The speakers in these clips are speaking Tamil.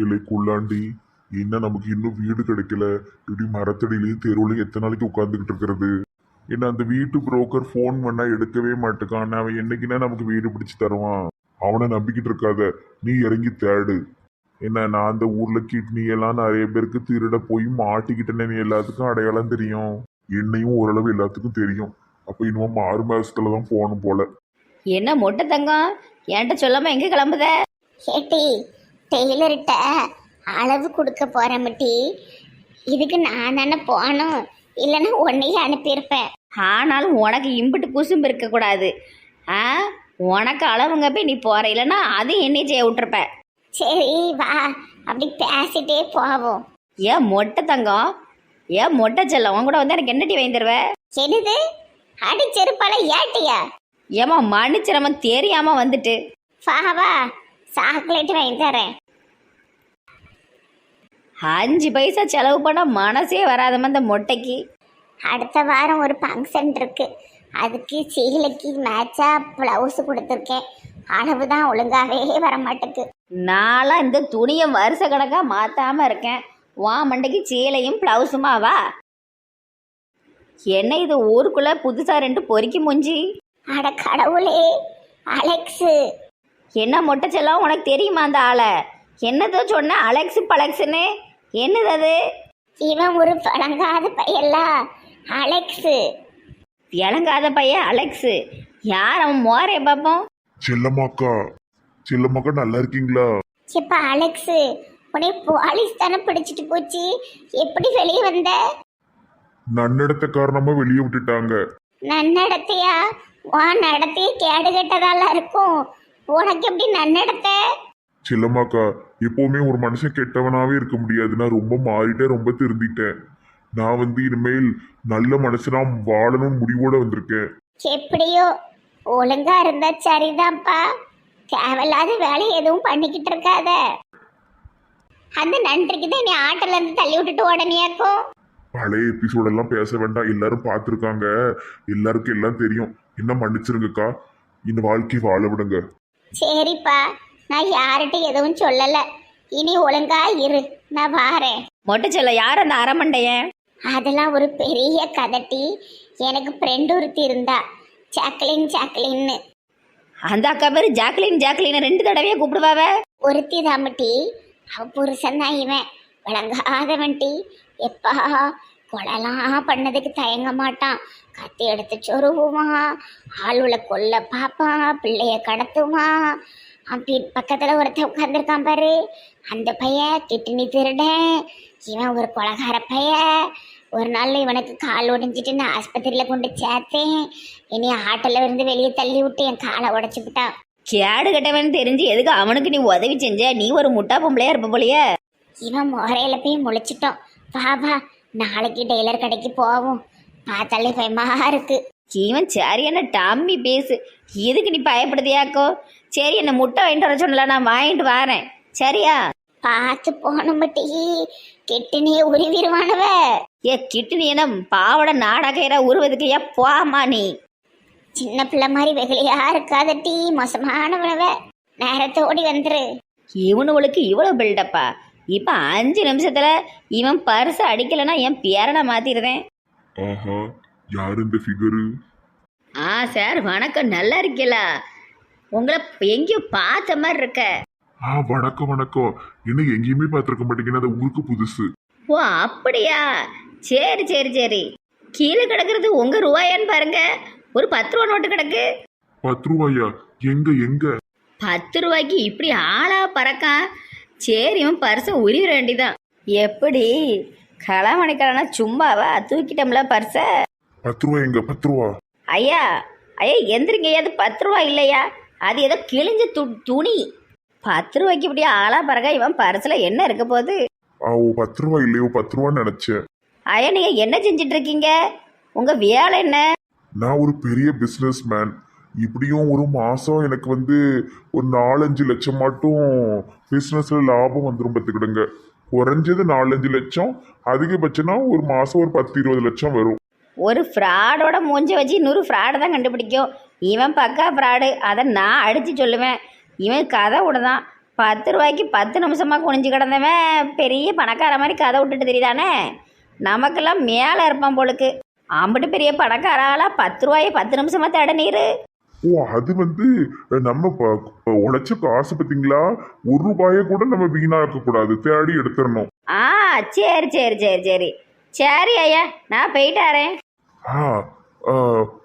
இலைக்குள்ளாண்டி என்ன நமக்கு இன்னும் வீடு கிடைக்கல. இப்படி மரத்தடியிலையும் தெருவுலையும் எத்தனை நாளைக்கு உட்காந்துக்கிட்டு இருக்கிறது. என்ன அந்த வீட்டு புரோக்கர் ஃபோன் பண்ணா எடுக்கவே மாட்டேக்கான். அவன் என்னைக்குன்னா நமக்கு வீடு பிடிச்சு தருவான். அவனை நம்பிக்கிட்டு இருக்காத, நீ இறங்கி தேடு. என்ன நான் அந்த ஊர்ல கிட்னி எல்லாம் நிறைய பேருக்கு திருட போய் மாட்டிக்கிட்டேன்னு நீ எல்லாத்துக்கும் அடையாளம் தெரியும். என்னையும் ஓரளவு எல்லாத்துக்கும் தெரியும். அப்ப இன்னும் 6 மாசத்துல தான் போகணும் போல. என்ன மொட்டை தங்கம் என்கிட்ட சொல்லாம எங்க கிளம்புத? ஏட்டி, டெய்லர்கிட்ட அளவு கொடுக்க போறேன்ட்டி. இதுக்கு நான் தானே போகணும், இல்லைன்னா உன்னையே அனுப்பியிருப்பேன். ஆனாலும் உனக்கு இம்பிட்டு குசும்பு இருக்கக்கூடாது. ஆ, உனக்கு அளவுங்க போய் நீ போற, இல்லைன்னா அதையும் என்னையும் செய்ய விட்டுருப்ப. சரி வா, அப்படி பேசிட்டே போவோம். ஏன் மொட்டை தங்கம், ஏன் மொட்டை செல்லம், உன் கூட வந்து எனக்கு என்னட்டி வாங்கி தருவ? என்னது அடிச்செருப்பால ஏட்டியா? ஏமா மன்னிச்சு நம்ம தெரியாம வந்துட்டு. வா சாக்லேட் வாங்கி தரேன். 5 பைசா செலவு பண்ண மனசே வராதம்மா இந்த மொட்டைக்கு. அடுத்த வாரம் ஒரு ஃபங்க்ஷன் இருக்கு, அதுக்கு சீலைக்கு மேட்சா ப்ளவுஸ் கொடுத்துருக்கேன். அளவு தான் ஒழுங்காவே வர மாட்டேக்கு. நான்லாம் இந்த துணியை வருஷ கணக்கா மாத்தாம இருக்கேன். வா மண்டைக்கு சீலையும் பிளவுஸுமா வா. என்ன இது ஊருக்குள்ள புதுசா 2 பொறுக்கி மூஞ்சி. அட கடவுளே, அலெக்ஸு. என்ன மொட்டை செல்லம், உனக்கு தெரியுமா அந்த ஆளை? என்னதோ சொன்ன அலெக்ஸு பலெக்ஸுன்னு, என்னது அது? இவன் ஒரு பழங்காத பையல்ல, அலெக்ஸு. விளங்காத பையன் அலெக்ஸு? யார் அவன்? மோரைய பார்ப்போம். செல்லம்மாக்கா, செல்லம்மாக்கா நல்லா இருக்கீங்களா? இப்ப அலெக்ஸு, உன்னை போலீஸ் தானே பிடிச்சிட்டு போச்சு, எப்படி வெளியே வந்த? நன்னடத்த காரணமா வெளியே விட்டுட்டாங்க. நன்னடத்தையா? உன் நடத்தையே கேடு கெட்டதால இருக்கும், உனக்கு எப்படி நன்னடத்த? செல்லம்மாக்கா, எப்பவுமே ஒரு மனுஷன் கெட்டவனாவே இருக்க முடியாது. நான் ரொம்ப மாறிட்டேன், ரொம்ப திருந்திட்டேன். நான் இனிமேல் நல்ல மனுஷனா வாழணும்னு முடிவோட வந்திருக்கேன். எப்படியோ ஒழுங்கா இருந்தா சரிதான்ப்பா. தேவையில்லாத வேலை எதுவும் பண்ணிக்கிட்டு இருக்காத. அந்த நன்றிக்கு தான் நீ ஆட்டோல இருந்து தள்ளி விட்டுட்டு உடனேயாக்கும். பழைய எபிசோடெல்லாம் பேச வேண்டாம், எல்லாரும் பார்த்துருக்காங்க, எல்லாருக்கும் எல்லாம் தெரியும். என்ன மன்னிச்சிருங்கக்கா, இந்த வாழ்க்கை வாழ விடுங்க. சரிப்பா, நான் யார்கிட்ட எதுவும் சொல்லல. இனி ஒழுங்கா இரு, நான் வாரேன். மொட்டை செல்லம் யார் அந்த அரமண்டையன்? அதெல்லாம் ஒரு பெரிய கதட்டி. எனக்கு ஃப்ரெண்டு ஒருத்தி இருந்தா, சாக்லின்னு. அந்த அக்கா பேரு ஜாக்லின். ஜாக்லின் 2 தடவையே கூப்பிடுவாவ. ஒருத்தி தாமட்டி, அவ புருஷன் தான் இவன். விளங்காதவன்ட்டி. எப்பா கொலைலாம் பண்ணதுக்கு தயங்க மாட்டான். கத்தி எடுத்து சொருவுவான், ஆளுல கொல்ல பார்ப்பான், பிள்ளைய கடத்துவான். பக்கத்துல ஒருத்தன் உட்காந்துருக்கான் பாரு, அந்த பையன் கிட்னி திருடன். இவன் ஒரு கொலகார பையன். ஒரு நாள் இவனுக்கு கால் ஒடிஞ்சிட்டு நான் ஆஸ்பத்திரியில கொண்டு சேர்த்தேன். இனி ஆட்டோல இருந்து வெளியே தள்ளி விட்டு என் காலை உடைச்சு விட்டான். கேடு கட்டவன் தெரிஞ்சு எதுக்கு அவனுக்கு நீ உதவி செஞ்ச? நீ ஒரு முட்டா பொம்பளையா இருப்ப போலியே. இவன் முறையில போய் முளைச்சிட்டோம். வா நாளைக்கு டெய்லர் கடைக்கு போவோம். பார்த்தாலே பயமா இருக்கு. இவன் சரியான டம்மி பேசு. எதுக்கு நீ பயப்படுதியாக்கோ? சரி, என்ன முட்டை வாங்கிட்டு வர சொன்னல, நான் வாங்கிட்டு வரேன். சரியா? பார்த்து போகணும் மட்டி, கெட்டுனியே உருவிடுவானவ. ஏ கிட்னி என்ன பாவட நாடகையரா உருவதுக்கு? ஏன் போமா நீ? சின்ன பிள்ளை மாதிரி வெகுளியா இருக்காதட்டி, மோசமானவனவ. நேரத்தோடி வந்துரு. இவனுவளுக்கு இவ்வளவு பில்டப்பா? இப்ப 5 நிமிஷத்துல இவன் பரிசு அடிக்கலைன்னா என் பேரனை மாத்திருந்தேன். ஆஹா, யாரு இந்த ஃபிகரு? சார் வணக்கம், நல்லா இருக்கீங்களா? உங்களை எங்கேயோ பார்த்த மாதிரி இருக்க. வணக்கம் வணக்கம். என்ன எங்கேயுமே பார்த்துருக்க மாட்டேங்கன்னா, அது உங்களுக்கு புதுசு. ஓ அப்படியா? சரி சரி சரி. கீழே கிடக்குறது உங்க ரூபாயான்னு பாருங்க. ஒரு 10 ரூபா நோட்டு கிடக்கு. 10 ரூபாயா? எங்க எங்க? 10 ரூபாய்க்கு இப்படி ஆளா பறக்கான். சரி, இவன் பர்ஸை உரிவிட வேண்டிதான். எப்படி களமணிக்கலனா சும்மாவா? தூக்கிட்டோம்ல பர்ஸை. 10 ரூபா எங்க? 10 ரூபா? ஐயா ஐயா எந்திரிங்க, அது 10 ரூபா இல்லையா? அது ஏதோ கிழிஞ்ச துணி. 10 ரூபாய்க்கு இப்படி ஆளா பறக்க இவன் பர்ஸ்ல என்ன இருக்க போகுது? 10 ரூபா இல்லையோ, 10 ரூபான்னு நினைச்சேன். ஐயா நீங்க என்ன செஞ்சிட்டு இருக்கீங்க? உங்க வேலை என்ன? நான் ஒரு பெரிய பிசினஸ் மேன். இப்படியும் ஒரு மாசம் எனக்கு ஒரு 4-5 லட்சம் மட்டும் பிசினஸ்ல லாபம் வந்துடும் பார்த்துக்கிடுங்க. குறைஞ்சது 4-5 லட்சம், அதிகபட்சம்னா ஒரு மாசம் ஒரு 10-20 லட்சம் வரும். ஒரு ஃப்ராடோட மூஞ்சி வச்சு இன்னொரு ஃப்ராடு தான் கண்டுபிடிக்கும். இவன் பக்கா ஃப்ராடு, அதை நான் அடித்து சொல்லுவேன். இவன் கதை விடுதான். 10 ரூபாய்க்கு 10 நிமிஷமா குனிஞ்சு கிடந்தவன் பெரிய பணக்கார மாதிரி கதை விட்டுட்டு தெரியுதானே. நமக்கெல்லாம் மேலே இருப்பான் போலுக்கு. ஆம்பிட்டு பெரிய பணக்காரால 10 ரூபாயை 10 நிமிஷமா தேட நீரு. ஓ அது வந்து நம்ம உழைச்ச காசு பார்த்தீங்களா, 1 ரூபாயை கூட நம்ம வீணாக்க கூடாது, தேடி எடுத்துடணும். ஆ சரி சரி சரி சரி சரி ஐயா, நான் போயிட்டாரேன்.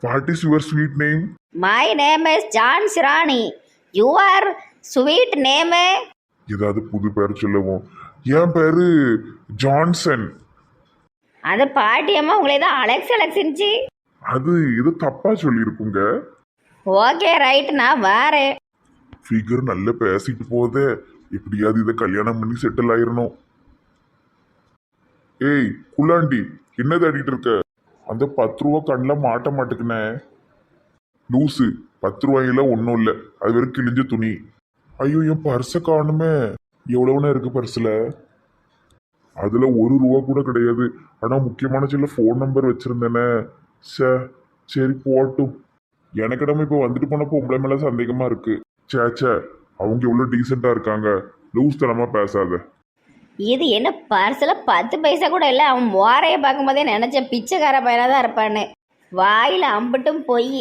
What is your sweet name? My name is John Sirani. Your sweet name? ஏதாவது புது பேர் சொல்லுவோம். என் பேரு ஜான்சன். அது பாட்டியம்மா உங்களை தான் அலெக்ஸ் அலெக்ஸ்ன்னுச்சு. அது ஏதோ தப்பா சொல்லியிருக்குங்க. ஓகே ரைட், நான் வரேன். ஃபிகர் நல்லா பேசிட்டு போதே, எப்படியாவது இதை கல்யாணம் பண்ணி செட்டில் ஆயிரணும். ஏய் குள்ளாண்டி, என்ன தேடிட்டு இருக்க? அந்த 10 ரூபா கண்ணில் மாட்ட மாட்டேக்குனே லூசு. 10 ரூபாயில ஒன்றும் இல்லை, அது வெறும் கிழிஞ்ச துணி. ஐயோ என் பர்ஸை காணுமே. எவ்வளவுனா இருக்கு பர்ஸில்? அதில் 1 ரூபா கூட கிடையாது. ஆனால் முக்கியமான சில ஃபோன் நம்பர் வச்சுருந்தேனே. சரி போட்டும். எனக்கு நம்ம இப்போ வந்துட்டு போன பொம்பளை மேலே சந்தேகமாக இருக்கு. சே அவங்க எவ்வளோ டீசெண்டாக இருக்காங்க. லூஸ் தனமாக பேசாத. இது என்ன பர்ஸில் 10 பைசா கூட இல்லை. அவன் மோரைய பார்க்கும்போதே நினச்ச பிச்சைக்கார பையனாக தான் இருப்பான்னு. வாயில் அம்பட்டும் போய்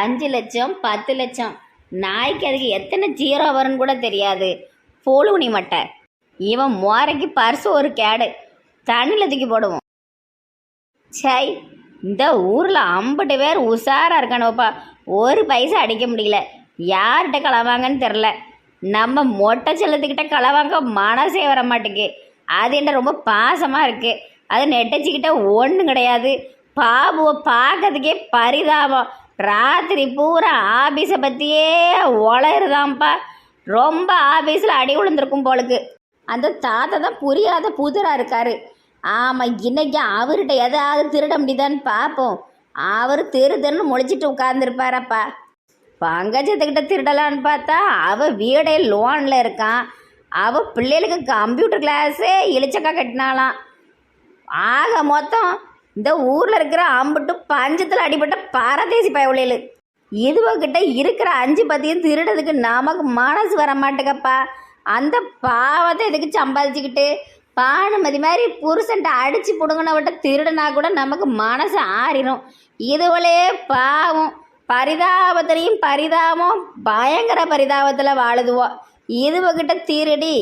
5 லட்சம் 10 லட்சம். நாய்க்கு அதுக்கு எத்தனை ஜீரோ வரும்னு கூட தெரியாது. பொழுவுனி மட்டை. இவன் மோரைக்கு பர்ஸ் ஒரு கேடு, தண்ணியில் தூக்கி போடுவோம். சை, இந்த ஊரில் 50 பேர் உஷாராக இருக்கானுப்பா. 1 பைசா அடிக்க முடியல. யார்கிட்ட களவாங்கன்னு தெரில. நம்ம மொட்டை செல்லத்துக்கிட்ட களவாங்க மனசே வர மாட்டேங்கு. அது என்ன ரொம்ப பாசமாக இருக்குது. அது நெட்டச்சிக்கிட்ட ஒன்றும் கிடையாது. பாபுவை பார்க்கறதுக்கே பரிதாபம். ராத்திரி பூரா ஆபீஸை பற்றியே உளருதான்ப்பா. ரொம்ப ஆபீஸில் அடி விழுந்திருக்கும் போலுக்கு. அந்த தாத்தா தான் புரியாத புதிராக இருக்காரு. ஆமாம், இன்னைக்கு அவர்கிட்ட எதாவது திருட முடியுதான்னு பார்ப்போம். அவர் திருன்னு முழிச்சிட்டு உட்கார்ந்துருப்பாரப்பா. பங்கஜத்துக்கிட்ட திருடலான்னு பார்த்தா அவள் வீடே லோனில் இருக்கான். அவள் பிள்ளைகளுக்கு கம்ப்யூட்டர் கிளாஸே இழிச்சக்கா கட்டினாலாம். ஆக மொத்தம் இந்த ஊரில் இருக்கிற அம்புட்டு பஞ்சத்தில் அடிபட்ட பரதேசி பயவுளையில் இதுவக்கிட்ட இருக்கிற 5-10 திருடதுக்கு நமக்கு மனசு வர மாட்டேங்கப்பா. அந்த பாவத்தை இதுக்கு சம்பாதிச்சுக்கிட்டு பானுமதி மாதிரி புருஷன்ட்ட அடிச்சு பிடுங்கினவட்ட திருடனா கூட நமக்கு மனசு ஆறிடும். இதுவளே பாவம். பரிதாபத்திலையும் பரிதாபம், பயங்கர பரிதாபத்தில் வாழுதுவோம். இதுவக்கிட்ட திருடி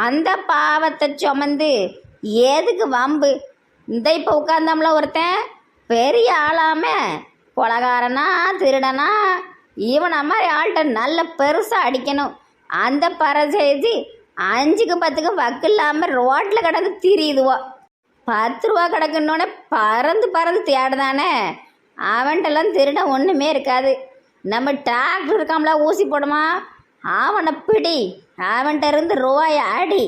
அந்த பாவத்தை சுமந்து எதுக்கு வம்பு? இந்த இப்போ உட்கார்ந்தோம்ல ஒருத்தன் பெரிய ஆளாம, கொலகாரனா திருடனா, இவனை மாதிரி ஆள்கிட்ட நல்ல பெருசாக அடிக்கணும். அந்த பரசேஜி 5க்கும் 10க்கும் வக்கு இல்லாமல் ரோட்டில் கிடந்து திரியுதுவோ. 10 ரூபா கிடக்குன்னொடனே பறந்து பறந்து தேடுதானே. அவன்கிட்டலாம் திருட ஒன்றுமே இருக்காது. நம்ம டாக்டர் இருக்காமல ஊசி போடுமா, அவனை பிடி, அவன்கிட்ட இருந்து ரூபாயை அடி.